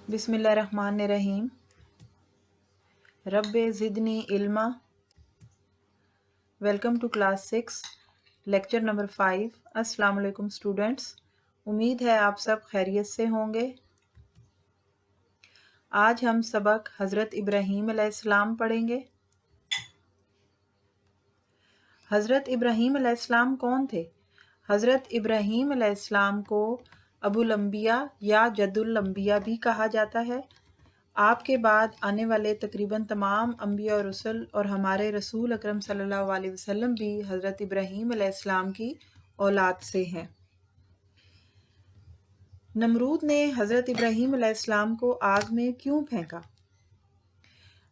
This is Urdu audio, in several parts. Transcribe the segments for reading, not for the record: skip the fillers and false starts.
بسم اللہ الرحمن الرحیم۔ رب زدنی علما۔ Welcome to class 6 lecture number 5۔ السلام علیکم اسٹوڈنٹس، امید ہے آپ سب خیریت سے ہوں گے۔ آج ہم سبق حضرت ابراہیم علیہ السلام پڑھیں گے۔ حضرت ابراہیم علیہ السلام کون تھے؟ حضرت ابراہیم علیہ السلام کو ابو الانبیاء یا جد الانبیاء بھی کہا جاتا ہے۔ آپ کے بعد آنے والے تقریباً تمام انبیاء اور رسل اور ہمارے رسول اکرم صلی اللہ علیہ وسلم بھی حضرت ابراہیم علیہ السلام کی اولاد سے ہیں۔ نمرود نے حضرت ابراہیم علیہ السلام کو آگ میں کیوں پھینکا؟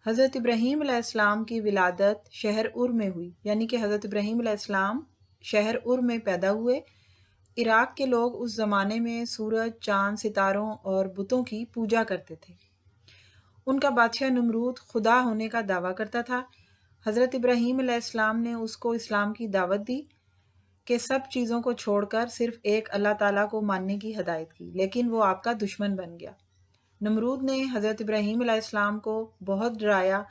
حضرت ابراہیم علیہ السلام کی ولادت شہر ار میں ہوئی، یعنی کہ حضرت ابراہیم علیہ السلام شہر ار میں پیدا ہوئے۔ عراق کے لوگ اس زمانے میں سورج، چاند، ستاروں اور بتوں کی پوجا کرتے تھے۔ ان کا بادشاہ نمرود خدا ہونے کا دعویٰ کرتا تھا۔ حضرت ابراہیم علیہ السلام نے اس کو اسلام کی دعوت دی کہ سب چیزوں کو چھوڑ کر صرف ایک اللہ تعالیٰ کو ماننے کی ہدایت کی، لیکن وہ آپ کا دشمن بن گیا۔ نمرود نے حضرت ابراہیم علیہ السلام کو بہت ڈرایا،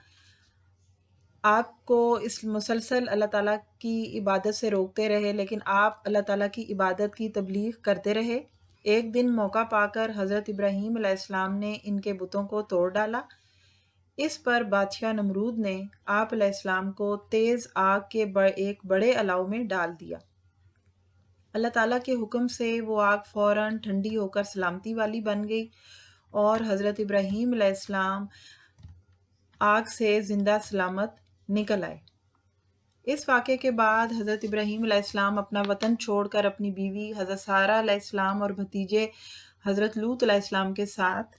آپ کو اس مسلسل اللہ تعالیٰ کی عبادت سے روکتے رہے، لیکن آپ اللہ تعالیٰ کی عبادت کی تبلیغ کرتے رہے۔ ایک دن موقع پا کر حضرت ابراہیم علیہ السلام نے ان کے بتوں کو توڑ ڈالا۔ اس پر بادشاہ نمرود نے آپ علیہ السلام کو تیز آگ کے ایک بڑے الاؤ میں ڈال دیا۔ اللہ تعالیٰ کے حکم سے وہ آگ فوراً ٹھنڈی ہو کر سلامتی والی بن گئی اور حضرت ابراہیم علیہ السلام آگ سے زندہ سلامت نکل آئے۔ اس واقعے کے بعد حضرت ابراہیم علیہ السلام اپنا وطن چھوڑ کر اپنی بیوی حضرت سارہ علیہ السلام اور بھتیجے حضرت لوط علیہ السلام کے ساتھ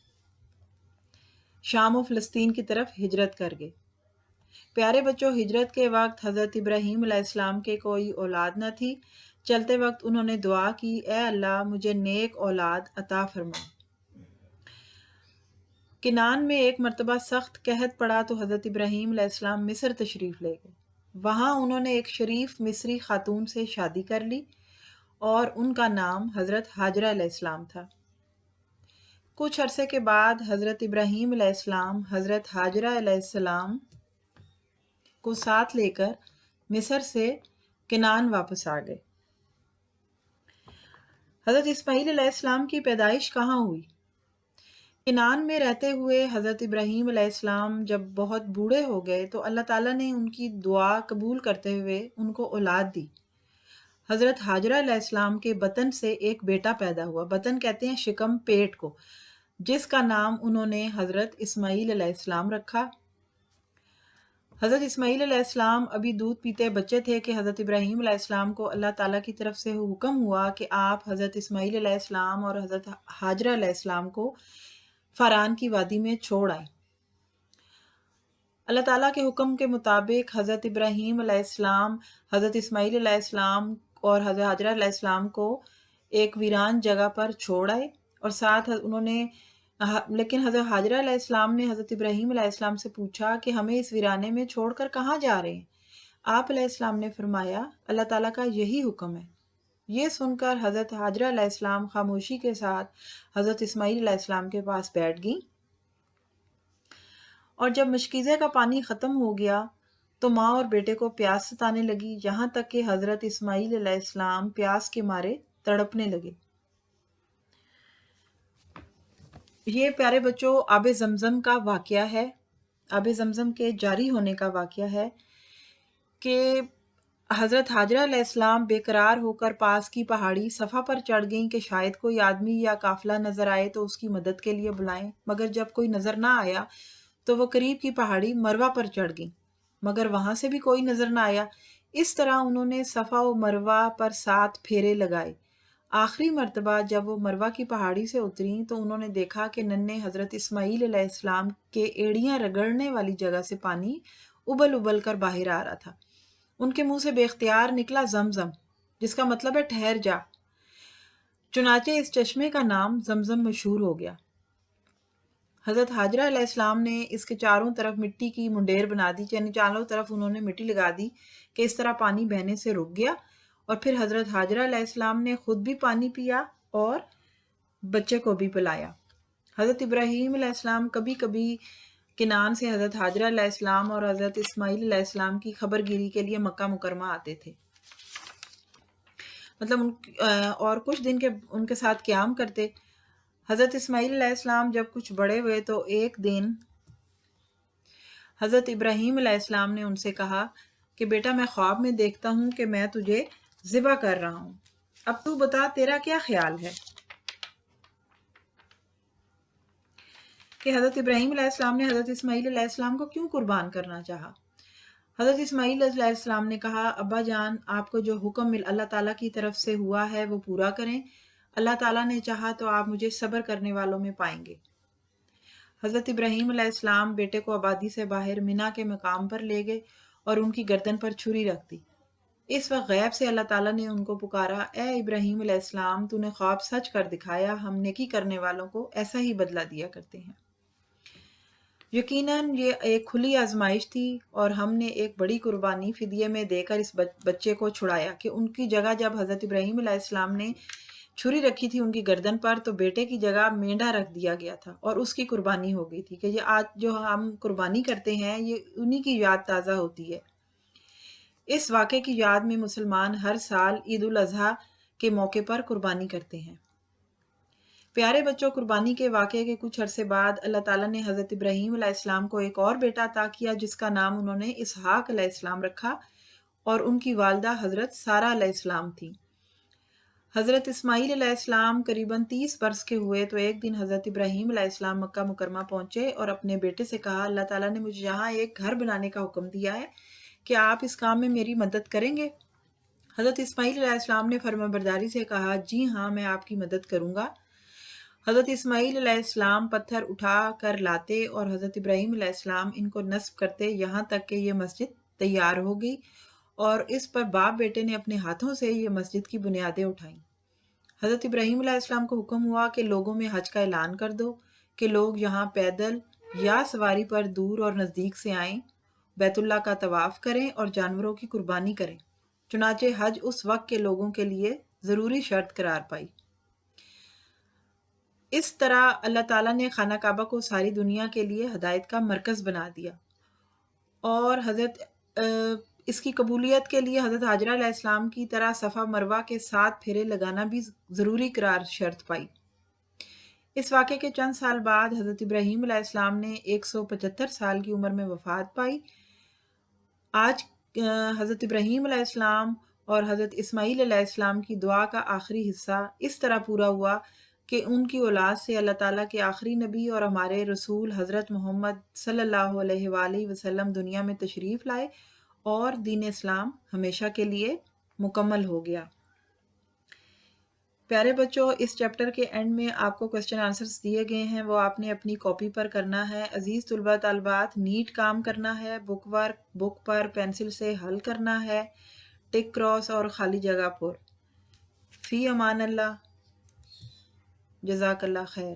شام و فلسطین کی طرف ہجرت کر گئے۔ پیارے بچوں، ہجرت کے وقت حضرت ابراہیم علیہ السلام کے کوئی اولاد نہ تھی۔ چلتے وقت انہوں نے دعا کی، اے اللہ مجھے نیک اولاد عطا فرما۔ کنعان میں ایک مرتبہ سخت قحط پڑا تو حضرت ابراہیم علیہ السلام مصر تشریف لے گئے۔ وہاں انہوں نے ایک شریف مصری خاتون سے شادی کر لی اور ان کا نام حضرت ہاجرہ علیہ السلام تھا۔ کچھ عرصے کے بعد حضرت ابراہیم علیہ السلام حضرت ہاجرہ علیہ السلام کو ساتھ لے کر مصر سے کنعان واپس آ گئے۔ حضرت اسماعیل علیہ السلام کی پیدائش کہاں ہوئی؟ کنعان میں رہتے ہوئے حضرت ابراہیم علیہ السلام جب بہت بوڑھے ہو گئے تو اللہ تعالیٰ نے ان کی دعا قبول کرتے ہوئے ان کو اولاد دی۔ حضرت ہاجرہ علیہ السلام کے بطن سے ایک بیٹا پیدا ہوا۔ بطن کہتے ہیں شکم، پیٹ کو، جس کا نام انہوں نے حضرت اسماعیل علیہ السلام رکھا۔ حضرت اسماعیل علیہ السلام ابھی دودھ پیتے بچے تھے کہ حضرت ابراہیم علیہ السلام کو اللہ تعالیٰ کی طرف سے حکم ہوا کہ آپ حضرت اسماعیل علیہ السلام اور حضرت ہاجرہ علیہ السلام کو فاران کی وادی میں چھوڑ آئیں۔ اللہ تعالیٰ کے حکم کے مطابق حضرت ابراہیم علیہ السلام حضرت اسماعیل علیہ السلام اور حضرت ہاجرہ علیہ السلام کو ایک ویران جگہ پر چھوڑ آئے اور ساتھ لیکن حضرت ہاجرہ علیہ السلام نے حضرت ابراہیم علیہ السلام سے پوچھا کہ ہمیں اس ویرانے میں چھوڑ کر کہاں جا رہے ہیں؟ آپ علیہ السلام نے فرمایا، اللہ تعالیٰ کا یہی حکم ہے۔ یہ سن کر حضرت ہاجرہ علیہ السلام خاموشی کے ساتھ حضرت اسماعیل علیہ السلام کے پاس بیٹھ گئیں، اور جب مشکیزے کا پانی ختم ہو گیا تو ماں اور بیٹے کو پیاس ستانے لگی، یہاں تک کہ حضرت اسماعیل علیہ السلام پیاس کے مارے تڑپنے لگے۔ یہ پیارے بچوں آب زمزم کا واقعہ ہے، آب زمزم کے جاری ہونے کا واقعہ ہے کہ حضرت ہاجرہ علیہ السلام بے قرار ہو کر پاس کی پہاڑی صفا پر چڑھ گئیں کہ شاید کوئی آدمی یا قافلہ نظر آئے تو اس کی مدد کے لیے بلائیں، مگر جب کوئی نظر نہ آیا تو وہ قریب کی پہاڑی مروہ پر چڑھ گئیں، مگر وہاں سے بھی کوئی نظر نہ آیا۔ اس طرح انہوں نے صفا و مروہ پر 7 پھیرے لگائے۔ آخری مرتبہ جب وہ مروہ کی پہاڑی سے اتریں تو انہوں نے دیکھا کہ ننھے حضرت اسماعیل علیہ السلام کے ایڑیاں رگڑنے والی جگہ سے پانی ابل ابل کر باہر آ رہا تھا۔ ان کے منہ سے بے اختیار نکلا زمزم، جس کا مطلب ہے ٹھہر جا۔ چنانچہ اس چشمے کا نام زمزم مشہور ہو گیا۔ حضرت ہاجرہ علیہ السلام نے اس کے چاروں طرف مٹی کی منڈیر بنا دی، یعنی چاروں طرف انہوں نے مٹی لگا دی کہ اس طرح پانی بہنے سے رک گیا، اور پھر حضرت ہاجرہ علیہ السلام نے خود بھی پانی پیا اور بچے کو بھی پلایا۔ حضرت ابراہیم علیہ السلام کبھی کبھی کنعان سے حضرت حاجرہ علیہ السلام اور حضرت اسماعیل علیہ السلام کی خبر گیری کے لیے مکہ مکرمہ آتے تھے، مطلب اور کچھ دن ان کے ساتھ قیام کرتے۔ حضرت اسماعیل علیہ السلام جب کچھ بڑے ہوئے تو ایک دن حضرت ابراہیم علیہ السلام نے ان سے کہا کہ بیٹا میں خواب میں دیکھتا ہوں کہ میں تجھے ذبح کر رہا ہوں، اب تو بتا تیرا کیا خیال ہے؟ کہ حضرت ابراہیم علیہ السلام نے حضرت اسماعیل علیہ السلام کو کیوں قربان کرنا چاہا؟ حضرت اسماعیل علیہ السلام نے کہا ابا جان آپ کو جو حکم اللہ تعالیٰ کی طرف سے ہوا ہے وہ پورا کریں، اللہ تعالیٰ نے چاہا تو آپ مجھے صبر کرنے والوں میں پائیں گے۔ حضرت ابراہیم علیہ السلام بیٹے کو آبادی سے باہر مینا کے مقام پر لے گئے اور ان کی گردن پر چھری رکھ دی۔ اس وقت غیب سے اللہ تعالیٰ نے ان کو پکارا، اے ابراہیم علیہ السلام تو نے خواب سچ کر دکھایا، ہم نیکی کرنے والوں کو ایسا ہی بدلہ دیا کرتے ہیں۔ یقیناً یہ ایک کھلی آزمائش تھی اور ہم نے ایک بڑی قربانی فدیے میں دے کر اس بچے کو چھڑایا کہ ان کی جگہ جب حضرت ابراہیم علیہ السلام نے چھری رکھی تھی ان کی گردن پر تو بیٹے کی جگہ مینڈھا رکھ دیا گیا تھا اور اس کی قربانی ہو گئی تھی کہ یہ آج جو ہم قربانی کرتے ہیں یہ انہی کی یاد تازہ ہوتی ہے۔ اس واقعے کی یاد میں مسلمان ہر سال عید الاضحیٰ کے موقع پر قربانی کرتے ہیں۔ پیارے بچوں، قربانی کے واقعے کے کچھ عرصے بعد اللہ تعالیٰ نے حضرت ابراہیم علیہ السلام کو ایک اور بیٹا عطا کیا جس کا نام انہوں نے اسحاق علیہ السلام رکھا اور ان کی والدہ حضرت سارہ علیہ السلام تھی۔ حضرت اسماعیل علیہ السلام قریباً 30 برس کے ہوئے تو ایک دن حضرت ابراہیم علیہ السلام مکہ مکرمہ پہنچے اور اپنے بیٹے سے کہا اللہ تعالیٰ نے مجھے یہاں ایک گھر بنانے کا حکم دیا ہے، کیا آپ اس کام میں میری مدد کریں گے؟ حضرت اسماعیل علیہ السلام نے فرمانبرداری سے کہا جی ہاں میں آپ کی مدد کروں گا۔ حضرت اسماعیل علیہ السلام پتھر اٹھا کر لاتے اور حضرت ابراہیم علیہ السلام ان کو نصب کرتے یہاں تک کہ یہ مسجد تیار ہو گئی اور اس پر باپ بیٹے نے اپنے ہاتھوں سے یہ مسجد کی بنیادیں اٹھائیں۔ حضرت ابراہیم علیہ السلام کو حکم ہوا کہ لوگوں میں حج کا اعلان کر دو کہ لوگ یہاں پیدل یا سواری پر دور اور نزدیک سے آئیں، بیت اللہ کا طواف کریں اور جانوروں کی قربانی کریں۔ چنانچہ حج اس وقت کے لوگوں کے لیے ضروری شرط قرار پائی۔ اس طرح اللہ تعالیٰ نے خانہ کعبہ کو ساری دنیا کے لیے ہدایت کا مرکز بنا دیا اور اس کی قبولیت کے لیے حضرت حاجرہ علیہ السلام کی طرح صفا مروہ کے 7 پھیرے لگانا بھی ضروری قرار شرط پائی۔ اس واقعے کے چند سال بعد حضرت ابراہیم علیہ السلام نے 175 سال کی عمر میں وفات پائی۔ آج حضرت ابراہیم علیہ السلام اور حضرت اسماعیل علیہ السلام کی دعا کا آخری حصہ اس طرح پورا ہوا کہ ان کی اولاد سے اللہ تعالیٰ کے آخری نبی اور ہمارے رسول حضرت محمد صلی اللہ علیہ وآلہ وسلم دنیا میں تشریف لائے اور دین اسلام ہمیشہ کے لیے مکمل ہو گیا۔ پیارے بچوں، اس چیپٹر کے اینڈ میں آپ کو کوسچن آنسرز دیے گئے ہیں، وہ آپ نے اپنی کاپی پر کرنا ہے۔ عزیز طلباء طالبات، نیٹ کام کرنا ہے، بک پر پینسل سے حل کرنا ہے، ٹک کراس اور خالی جگہ پر۔ فی امان اللہ، جزاک اللہ خیر۔